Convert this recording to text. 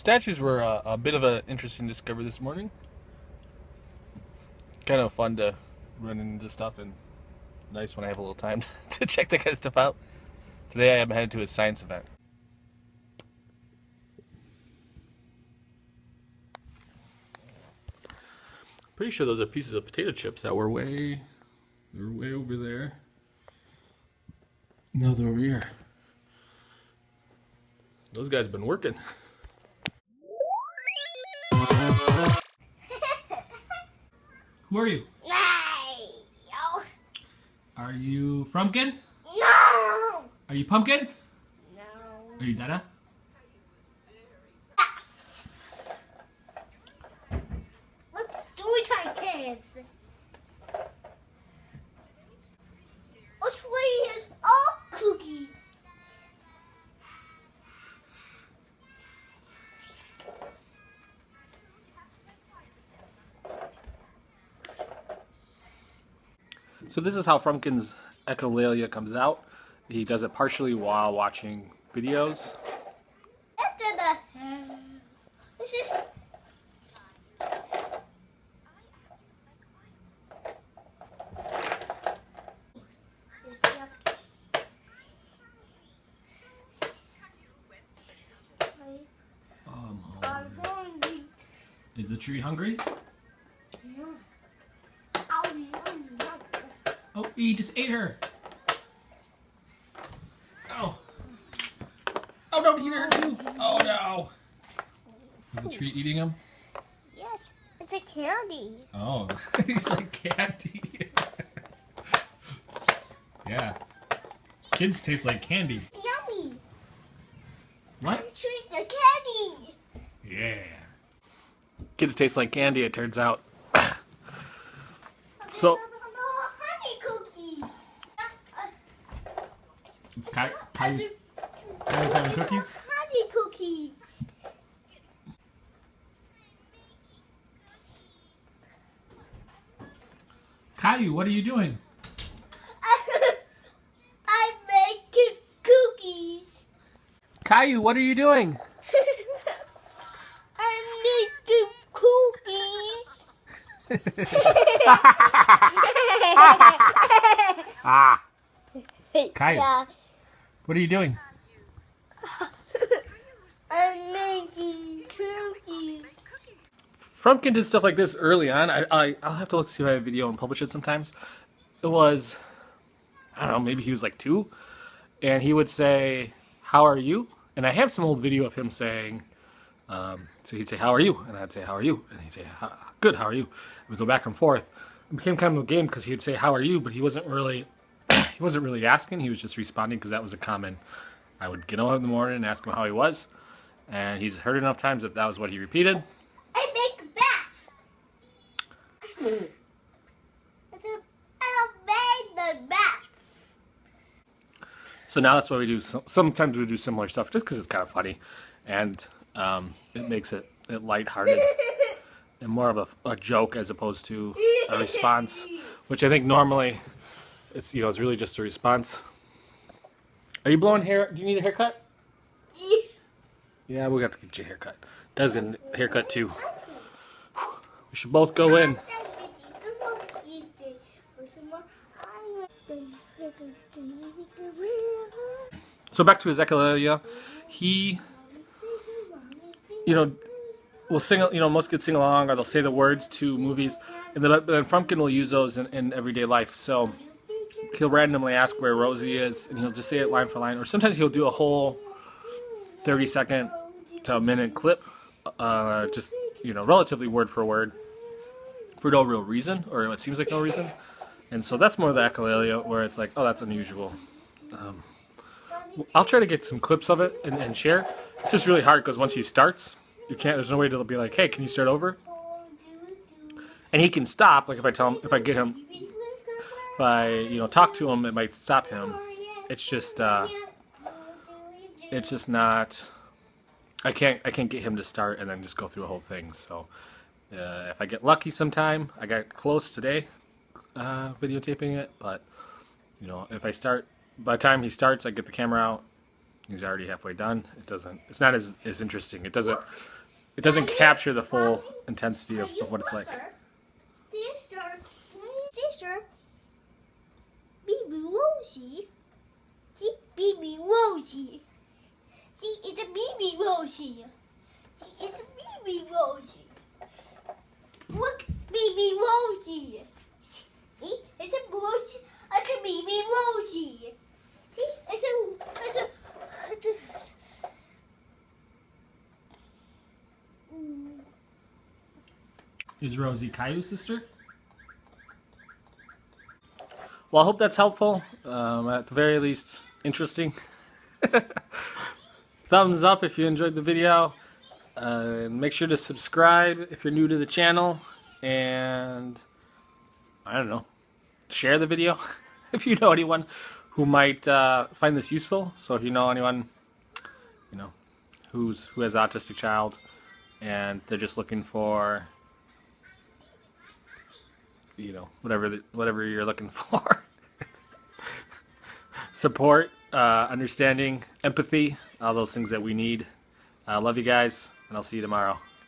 Statues were a bit of an interesting discovery this morning. Kind of fun to run into stuff, and nice when I have a little time to check that kind of stuff out. Today I am headed to a science event. Pretty sure those are pieces of potato chips that were way over there. No, they're over here. Those guys have been working. Who are you? No. Are you Frumpkin? No. Are you Pumpkin? No. Are you Dada? Look, story time kids. Which way is all cookies? So this is how Frumpkin's Echolalia comes out. He does it partially while watching videos. After the this is I'm hungry. Is the tree hungry? Oh, he just ate her. Oh. Oh, don't eat her too. Oh no. Is the tree eating him? Yes, it's a candy. Oh, he's like candy. Yeah. Kids taste like candy. Yummy. What? Trees are candy. Yeah. Kids taste like candy, it turns out. So, Honey cookies. it's Caillou's having cookies? Honey cookies. Caillou, what are you doing? I'm making cookies. Caillou, what are you doing? I'm making cookies. Ah. Caillou, Yeah, what are you doing? I'm making cookies. Frumpkin did stuff like this early on. I'll have to look to see if I have a video and publish it sometimes. It was, I don't know, maybe he was like 2. And he would say, "How are you?" And I have some old video of him saying, so he'd say, "How are you?" And I'd say, "How are you?" And he'd say, "Good, how are you?" And we'd go back and forth. It became kind of a game because he'd say, "How are you?" But he wasn't really, he wasn't really asking. He was just responding because that was a common. I would get up in the morning and ask him how he was. And he's heard enough times that that was what he repeated. I make bats. I made the bat. So now that's what we do. Sometimes we do similar stuff just because it's kind of funny, and it makes it lighthearted and more of a joke as opposed to a response, which I think normally it's it's really just a response. Are you blowing hair? Do you need a haircut? Yeah, we got to get you a haircut. Does get a haircut too. We should both go in. So back to his echolalia, he, will sing. Most kids sing along, or they'll say the words to movies, and then Frumpkin will use those in everyday life. So he'll randomly ask where Rosie is, and he'll just say it line for line. Or sometimes he'll do a whole 30-second to a minute clip, just relatively word for word, for no real reason, or it seems like no reason. And so that's more the echolalia, where it's like, oh, that's unusual. I'll try to get some clips of it and share. It's just really hard because once he starts, you can't. There's no way to be like, hey, can you start over? And he can stop. Like if I tell him, if I talk to him, it might stop him. It's just not. I can't get him to start and then just go through a whole thing. So if I get lucky sometime, I got close today, videotaping it. But if I start. By the time he starts, I get the camera out. He's already halfway done. It's not as interesting. It doesn't it doesn't capture the full intensity of what it's like. Sister, baby Rosie. See, baby Rosie. See, it's a baby Rosie. See, it's a baby Rosie. Look, baby Rosie. See, it's a Rosie. It's a baby Rosie. See, it's a. Is Rosie Caillou's sister? Well, I hope that's helpful. At the very least, interesting. Thumbs up if you enjoyed the video. Make sure to subscribe if you're new to the channel. And, I don't know, share the video if you know anyone who might find this useful. So if you know anyone, who has an autistic child and they're just looking for, whatever you're looking for. Support, understanding, empathy, all those things that we need. Love you guys, and I'll see you tomorrow.